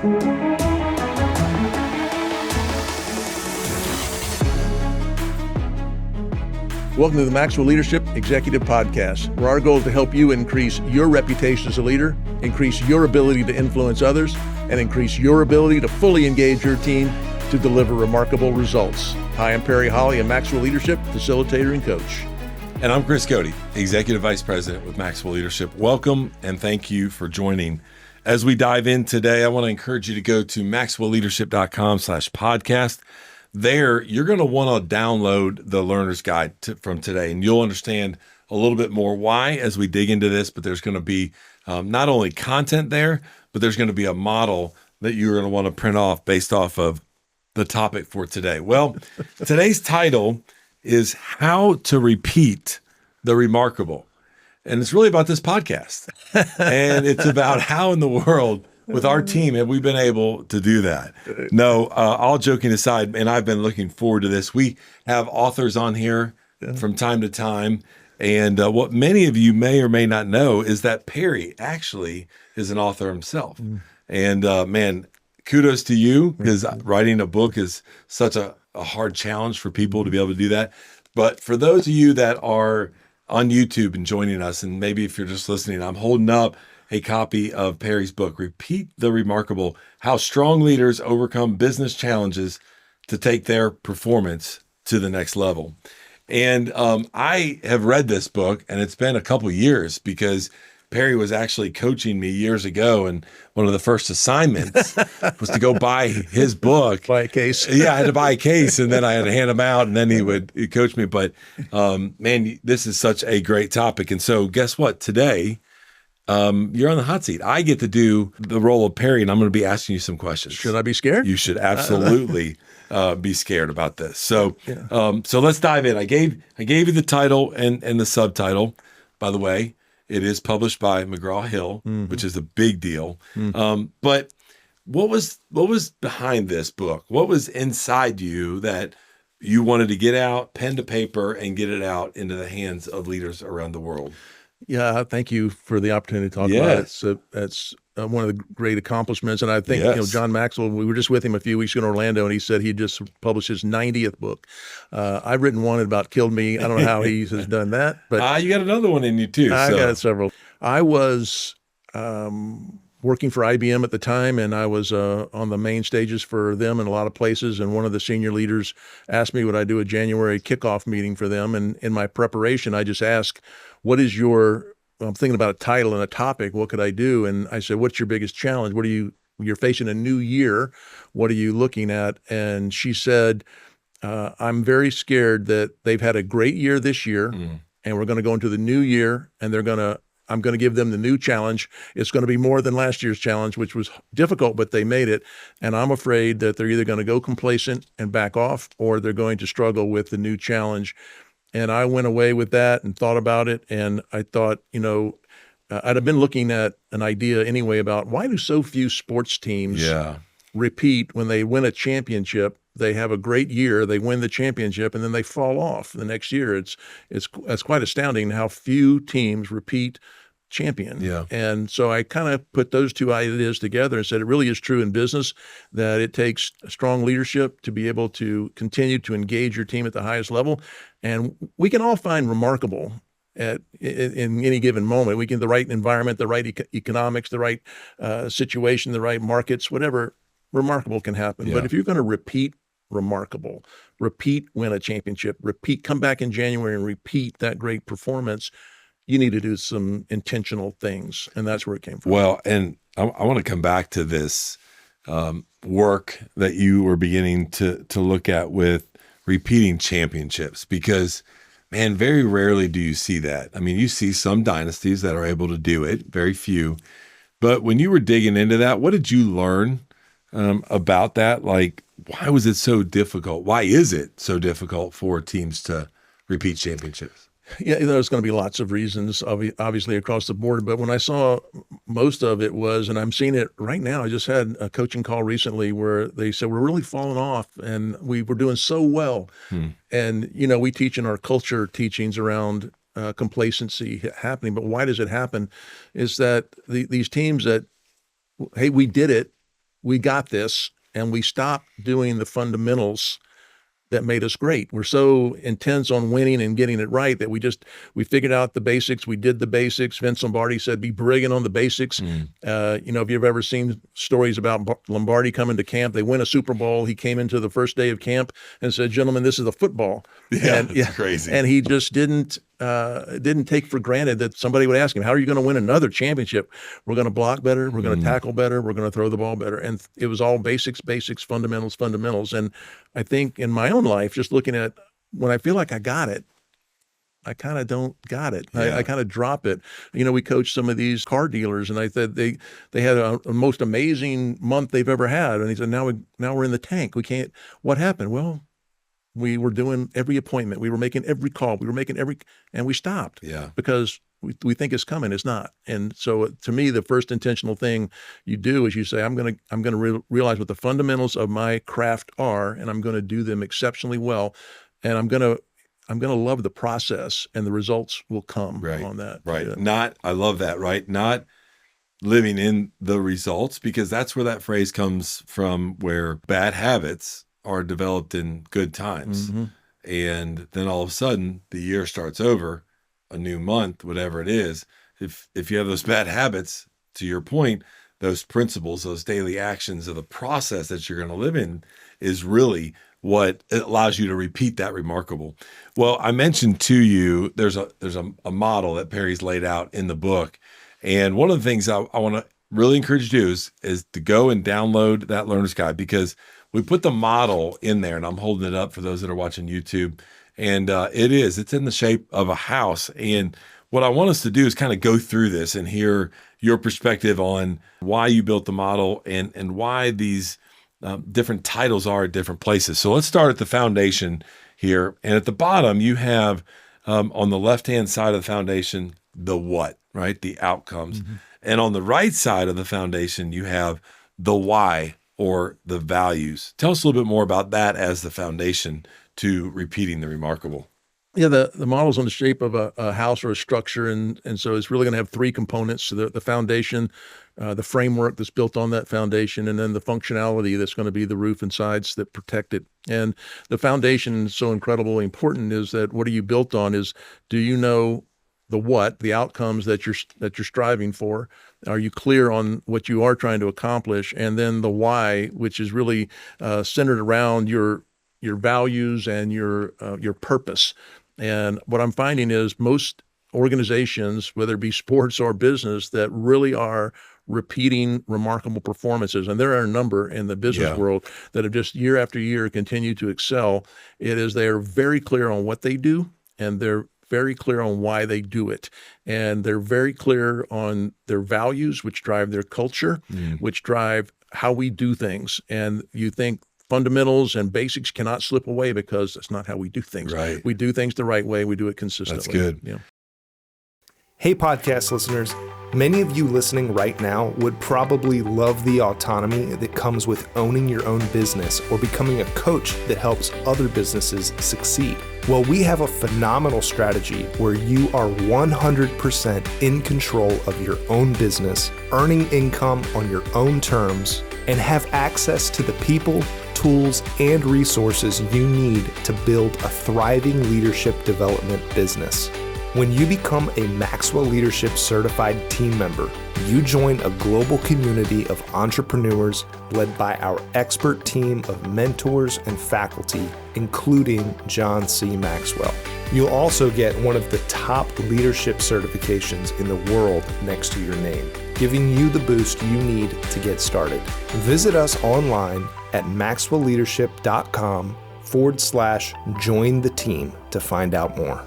Welcome to the Maxwell Leadership Executive Podcast, where our goal is to help you increase your reputation as a leader, increase your ability to influence others, and increase your ability to fully engage your team to deliver remarkable results. Hi, I'm Perry Holly, a Maxwell Leadership facilitator and coach. And I'm Chris Cody, Executive Vice President with Maxwell Leadership. Welcome and thank you for joining. As we dive in today, I want to encourage you to go to maxwellleadership.com/podcast. There, you're going to want to download the learner's guide from today, and you'll understand a little bit more why as we dig into this. But there's going to be not only content there, but there's going to be a model that you're going to want to print off based off of the topic for today. Well, today's title is How to Repeat the Remarkable. And it's really about this podcast. And it's about how in the world with our team have we been able to do that. No, all joking aside, and I've been looking forward to this. We have authors on here from time to time. And what many of you may or may not know is that Perry actually is an author himself. And man, kudos to you, because writing a book is such a hard challenge for people to be able to do that. But for those of you that are on YouTube and joining us, and maybe if you're just listening, I'm holding up a copy of Perry's book, Repeat the Remarkable, How Strong Leaders Overcome Business Challenges to Take Their Performance to the Next Level. And I have read this book, and it's been a couple years because Perry was actually coaching me years ago, and one of the first assignments was to go buy his book. Buy a case. Yeah, I had to buy a case, and then I had to hand him out, and then he'd coach me. But man, this is such a great topic. And so guess what? Today, you're on the hot seat. I get to do the role of Perry, and I'm going to be asking you some questions. Should I be scared? You should absolutely be scared about this. So, so let's dive in. I gave you the title and the subtitle. By the way, it is published by McGraw-Hill, which is a big deal. But what was behind this book? What was inside you that you wanted to get out, pen to paper, and get it out into the hands of leaders around the world? Yeah, thank you for the opportunity to talk about it. So that's one of the great accomplishments. And I think, John Maxwell, we were just with him a few weeks ago in Orlando, and he said he just published his 90th book. I've written one that about killed me. I don't know how he has done that. But you got another one in you too. I got several. I was working for IBM at the time, and I was on the main stages for them in a lot of places. And one of the senior leaders asked me would I do a January kickoff meeting for them. And in my preparation, I just asked, I'm thinking about a title and a topic. What could I do? And I said, what's your biggest challenge? You're facing a new year. What are you looking at? And she said, I'm very scared that they've had a great year this year, and we're going to go into the new year, and I'm going to give them the new challenge. It's going to be more than last year's challenge, which was difficult, but they made it. And I'm afraid that they're either going to go complacent and back off, or they're going to struggle with the new challenge. And I went away with that and thought about it. And I thought, I'd have been looking at an idea anyway about why do so few sports teams repeat when they win a championship? They have a great year, they win the championship, and then they fall off the next year. It's quite astounding how few teams repeat champion. Yeah. And so I kind of put those two ideas together and said it really is true in business that it takes strong leadership to be able to continue to engage your team at the highest level. And we can all find remarkable in any given moment. We can the right environment, the right economics, the right situation, the right markets, whatever, remarkable can happen. Yeah. But if you're going to repeat remarkable, win a championship, come back in January and repeat that great performance, you need to do some intentional things. And that's where it came from. Well, and I want to come back to this work that you were beginning to look at with repeating championships, because, man, very rarely do you see that. I mean, you see some dynasties that are able to do it, very few. But when you were digging into that, what did you learn about that? Like, why was it so difficult? Why is it so difficult for teams to repeat championships? Yeah, there's going to be lots of reasons, obviously, across the board. But when I saw most of it was, and I'm seeing it right now, I just had a coaching call recently where they said, we're really falling off and we were doing so well. And, we teach in our culture teachings around complacency happening. But why does it happen? Is that these teams that, hey, we did it, we got this, and we stopped doing the fundamentals that made us great. We're so intense on winning and getting it right that we figured out the basics. We did the basics. Vince Lombardi said, be brilliant on the basics. If you've ever seen stories about Lombardi coming to camp, they win a Super Bowl. He came into the first day of camp and said, gentlemen, this is a football. Yeah, it's crazy. And he just didn't take for granted that somebody would ask him, how are you going to win another championship? We're going to block better. We're going to tackle better. We're going to throw the ball better. And it was all basics, fundamentals. And I think in my own life, just looking at when I feel like I got it, I kind of don't got it. Yeah. I kind of drop it. We coached some of these car dealers, and I said they had a most amazing month they've ever had. And he said, now we're in the tank. We can't. What happened? Well, we were doing every appointment. We were making every call. And we stopped. Yeah. Because we think it's coming. It's not. And so to me, the first intentional thing you do is you say, I'm going to realize what the fundamentals of my craft are, and I'm going to do them exceptionally well. And I'm going to love the process, and the results will come on that. Right. Yeah. I love that, right? Not living in the results, because that's where that phrase comes from, where bad habits are developed in good times. Mm-hmm. And then all of a sudden the year starts over, a new month, whatever it is. If you have those bad habits, to your point, those principles, those daily actions of the process that you're going to live in is really what allows you to repeat that remarkable. Well, I mentioned to you, there's a model that Perry's laid out in the book. And one of the things I want to really encourage you to do is to go and download that learner's guide, because we put the model in there, and I'm holding it up for those that are watching YouTube. And it's in the shape of a house. And what I want us to do is kind of go through this and hear your perspective on why you built the model and why these different titles are at different places. So let's start at the foundation here. And at the bottom, you have on the left-hand side of the foundation, the what, right? The outcomes. Mm-hmm. And on the right side of the foundation, you have the why, or the values. Tell us a little bit more about that as the foundation to repeating the remarkable. Yeah, the model's on the shape of a house or a structure, and so it's really going to have three components: so the foundation, the framework that's built on that foundation, and then the functionality that's going to be the roof and sides that protect it. And the foundation is so incredibly important, is that what are you built on? Is, do you know the what, the outcomes that you're striving for? Are you clear on what you are trying to accomplish? And then the why, which is really centered around your values and your purpose. And what I'm finding is most organizations, whether it be sports or business, that really are repeating remarkable performances, and there are a number in the business world that have just year after year continue to excel. It is they are very clear on what they do, and they're very clear on why they do it. And they're very clear on their values, which drive their culture, which drive how we do things. And you think fundamentals and basics cannot slip away, because that's not how we do things. Right. We do things the right way. We do it consistently. That's good. Yeah. Hey, podcast listeners. Many of you listening right now would probably love the autonomy that comes with owning your own business or becoming a coach that helps other businesses succeed. Well, we have a phenomenal strategy where you are 100% in control of your own business, earning income on your own terms, and have access to the people, tools, and resources you need to build a thriving leadership development business. When you become a Maxwell Leadership certified team member, you join a global community of entrepreneurs led by our expert team of mentors and faculty, including John C. Maxwell. You'll also get one of the top leadership certifications in the world next to your name, giving you the boost you need to get started. Visit us online at maxwellleadership.com/join the team to find out more.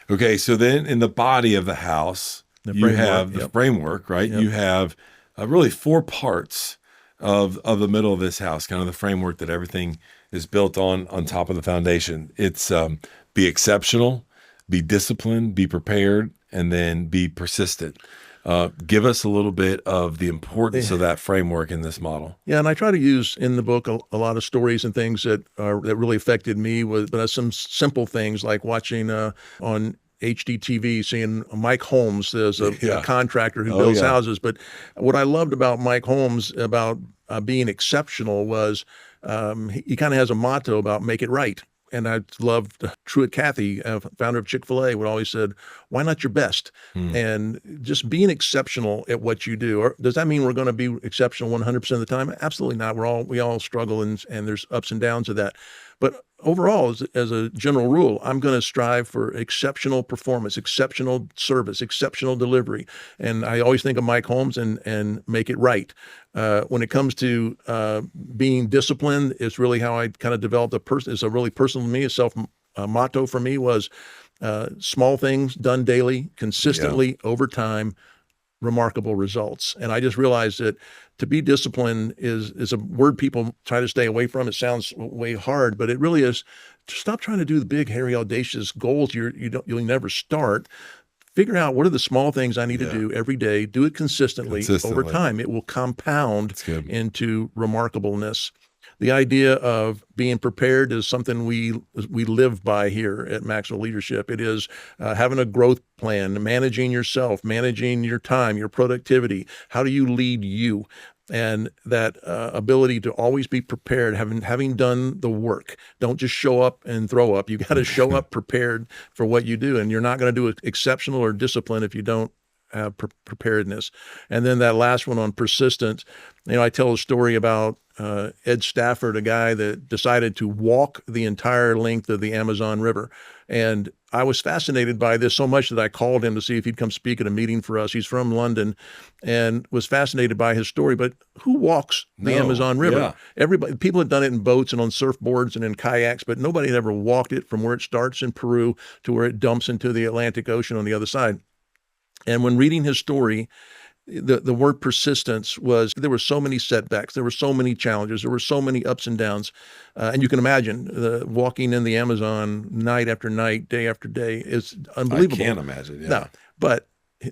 Okay, so then in the body of the house, you have the framework, right? Yep. You have really four parts of the middle of this house, kind of the framework that everything is built on top of the foundation. It's be exceptional, be disciplined, be prepared, and then be persistent. Give us a little bit of the importance of that framework in this model. Yeah, and I try to use in the book a lot of stories and things that really affected me, but some simple things like watching on HDTV, seeing Mike Holmes as a Yeah. contractor who Oh, builds yeah. houses. But what I loved about Mike Holmes about being exceptional was he kind of has a motto about make it right. And I loved Truett Cathy, founder of Chick-fil-A, would always said, why not your best? And just being exceptional at what you do. Or does that mean we're going to be exceptional 100% of the time? Absolutely not. We all struggle and there's ups and downs of that. But overall, as a general rule, I'm going to strive for exceptional performance, exceptional service, exceptional delivery. And I always think of Mike Holmes and make it right. When it comes to being disciplined, it's really how I kind of developed it's a really personal to me. A motto for me was small things done daily, consistently over time, remarkable results. And I just realized that to be disciplined is a word people try to stay away from. It sounds way hard, but it really is. To stop trying to do the big, hairy, audacious goals you'll never start. Figure out what are the small things I need to do every day. Do it consistently. Over time. It will compound into remarkableness. The idea of being prepared is something we live by here at Maxwell Leadership. It is having a growth plan, managing yourself, managing your time, your productivity. How do you lead you? And that ability to always be prepared, having done the work. Don't just show up and throw up. You got to show up prepared for what you do. And you're not going to do exceptional or discipline if you don't have preparedness. And then that last one on persistence. I tell a story about Ed Stafford, a guy that decided to walk the entire length of the Amazon River. And I was fascinated by this so much that I called him to see if he'd come speak at a meeting for us. He's from London and was fascinated by his story. But who walks the Amazon River? People had done it in boats and on surfboards and in kayaks, but nobody had ever walked it from where it starts in Peru to where it dumps into the Atlantic Ocean on the other side. And when reading his story, the word persistence was, there were so many setbacks, there were so many challenges, there were so many ups and downs. And you can imagine walking in the Amazon night after night, day after day is unbelievable. I can't imagine. Yeah. No, but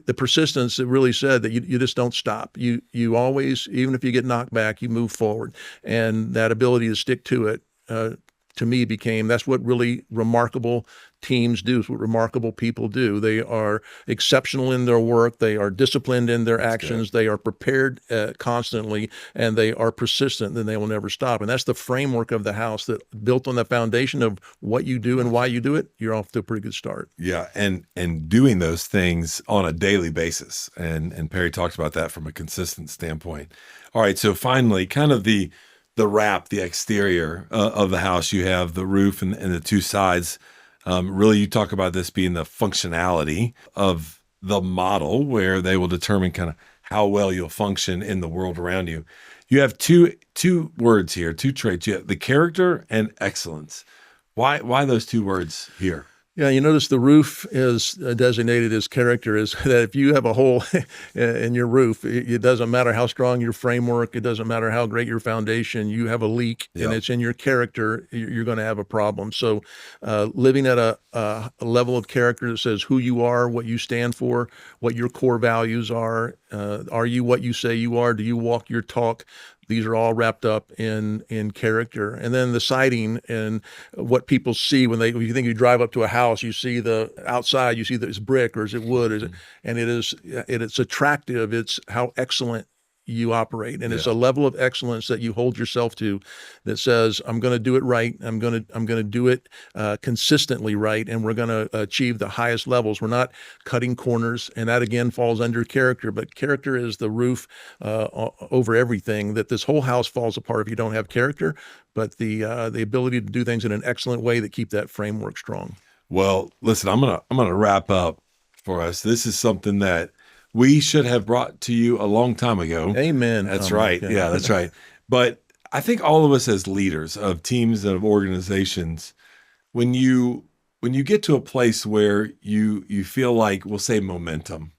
the persistence, it really said that you just don't stop. You always, even if you get knocked back, you move forward. And that ability to stick to it, to me that's what really remarkable teams do. It's what remarkable people do. They are exceptional in their work. They are disciplined in their actions. They are prepared constantly, and they are persistent, and they will never stop. And that's the framework of the house that built on the foundation of what you do and why you do it. You're off to a pretty good start. Yeah. And doing those things on a daily basis. And Perry talked about that from a consistent standpoint. All right. So finally, kind of the wrap, the exterior of the house, you have the roof and the two sides. Really, you talk about this being the functionality of the model where they will determine kind of how well you'll function in the world around you. You have two words here, two traits. You have the character and excellence. Why those two words here? Yeah, you notice the roof is designated as character, is that if you have a hole in your roof, it doesn't matter how strong your framework, it doesn't matter how great your foundation, you have a leak and it's in your character, you're going to have a problem. So living at a level of character that says who you are, what you stand for, what your core values are you what you say you are? Do you walk your talk? These are all wrapped up in character. And then the siding and what people see when you think you drive up to a house, you see the outside, you see that it's brick or is it wood, and it's attractive. It's how excellent you operate. And it's a level of excellence that you hold yourself to that says, I'm going to do it right. I'm going to do it consistently right. And we're going to achieve the highest levels. We're not cutting corners. And that again falls under character, but character is the roof over everything. That this whole house falls apart if you don't have character, but the ability to do things in an excellent way that keep that framework strong. Well, listen, I'm gonna wrap up for us. This is something that we should have brought to you a long time ago. Amen. That's right. Yeah, that's right. But I think all of us as leaders of teams and of organizations, when you get to a place where you feel like, we'll say momentum,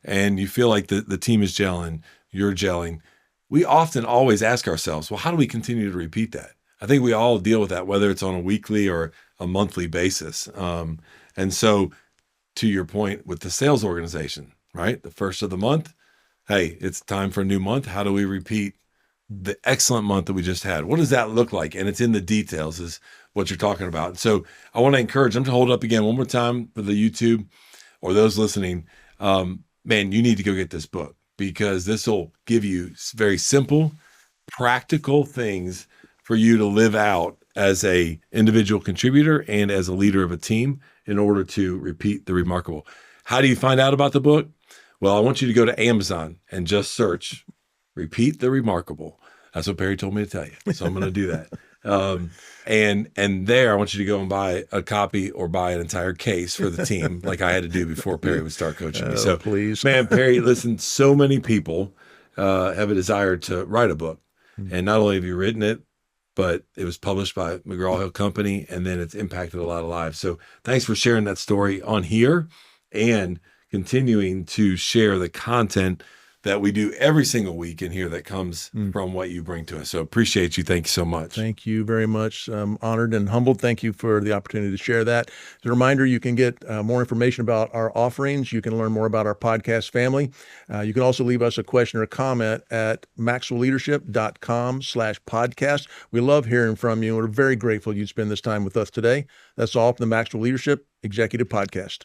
and you feel like the team is gelling, you're gelling, we often always ask ourselves, well, how do we continue to repeat that? I think we all deal with that, whether it's on a weekly or a monthly basis. And so to your point with the sales organization, right? The first of the month, hey, it's time for a new month. How do we repeat the excellent month that we just had? What does that look like? And it's in the details, is what you're talking about. So I want to encourage them to hold it up again one more time for the YouTube or those listening. Man, you need to go get this book, because this will give you very simple, practical things for you to live out as a individual contributor and as a leader of a team in order to repeat the remarkable. How do you find out about the book? Well, I want you to go to Amazon and just search Repeat the Remarkable. That's what Perry told me to tell you. So I'm going to do that. And there, I want you to go and buy a copy or buy an entire case for the team, like I had to do before Perry would start coaching me. So please. Man, Perry, listen, so many people have a desire to write a book. And not only have you written it, but it was published by McGraw-Hill Company, and then it's impacted a lot of lives. So thanks for sharing that story on here and continuing to share the content that we do every single week in here that comes from what you bring to us. So appreciate you. Thank you so much. Thank you very much. I'm honored and humbled. Thank you for the opportunity to share that. As a reminder, you can get more information about our offerings. You can learn more about our podcast family. You can also leave us a question or a comment at maxwellleadership.com/podcast. We love hearing from you. We're very grateful you'd spend this time with us today. That's all from the Maxwell Leadership Executive Podcast.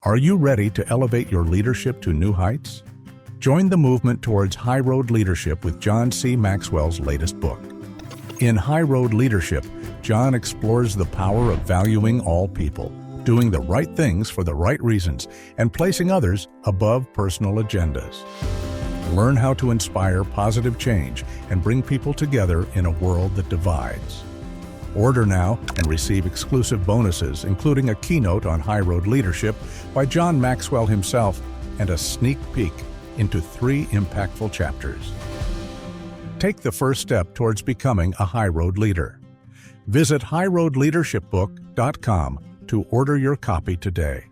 Are you ready to elevate your leadership to new heights? Join the movement towards High Road Leadership with John C. Maxwell's latest book. In High Road Leadership, John explores the power of valuing all people, doing the right things for the right reasons, and placing others above personal agendas. Learn how to inspire positive change and bring people together in a world that divides. Order now and receive exclusive bonuses, including a keynote on High Road Leadership by John Maxwell himself and a sneak peek into 3 impactful chapters. Take the first step towards becoming a High Road leader. Visit highroadleadershipbook.com to order your copy today.